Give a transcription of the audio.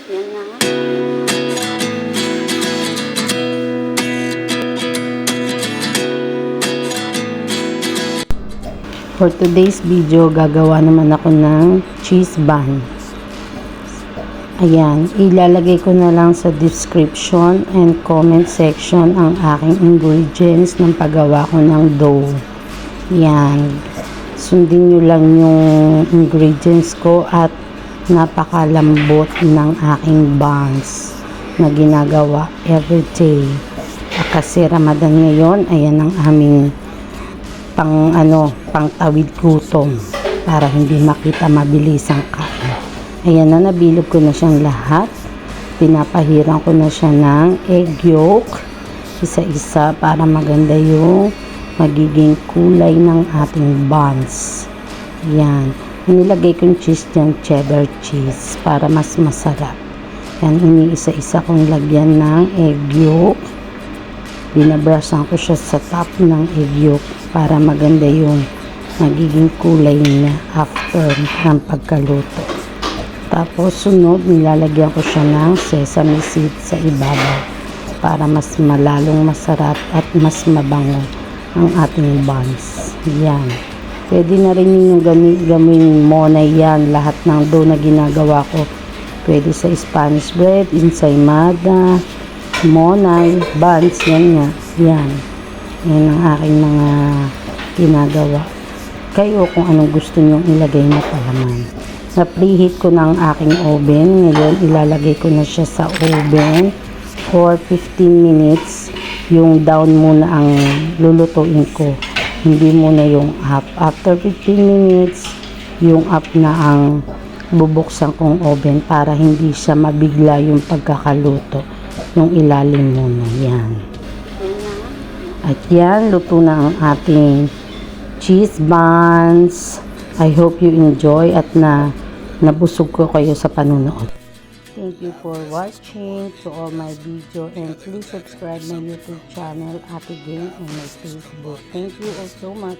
Yan na. For today's video, gagawa naman ako ng cheese bun. Ayan, ilalagay ko na lang sa description and comment section ang aking ingredients ng paggawa ko ng dough. Yan, sundin nyo lang yung ingredients ko at napakalambot ng aking buns na ginagawa everyday. Kasi Ramadan ngayon, ayan ang aming pang tawid gutom para hindi makita mabilis ang kain. Ayan na, nabilog ko na siyang lahat. Pinapahiran ko na siya ng egg yolk isa-isa para maganda yung magiging kulay ng ating buns. Yan, nilagay kong cheese dyan, cheddar cheese, para mas masarap. Yan, iniisa-isa kong lagyan ng egg yolk. Binabrasan ko siya sa top ng egg yolk para maganda yung magiging kulay niya after ng pagkaluto. Tapos sunod, nilalagyan ko siya ng sesame seed sa ibabaw para mas malalong masarap at mas mabango ang ating buns. Yan. Pwede na rin yung gawin mona yan. Lahat ng dough na ginagawa ko. Pwede sa Spanish bread, ensaymada, monay, buns, yan nga. Yan. Yan ang aking mga ginagawa. Kayo kung anong gusto nyong ilagay na palaman. Na-preheat ko na ang aking oven. Ngayon, ilalagay ko na siya sa oven for 15 minutes. Yung down muna ang lulutuin ko. Hindi muna yung up. After 15 minutes, yung up na ang bubuksan kong oven para hindi siya mabigla yung pagkakaluto. Yung ilalim muna. Yan. At yan, luto na ang ating cheese buns. I hope you enjoy at nabusog ko kayo sa panunood. Thank you for watching to all my video and please subscribe my YouTube channel, Ate Game, and my Facebook. Thank you all so much.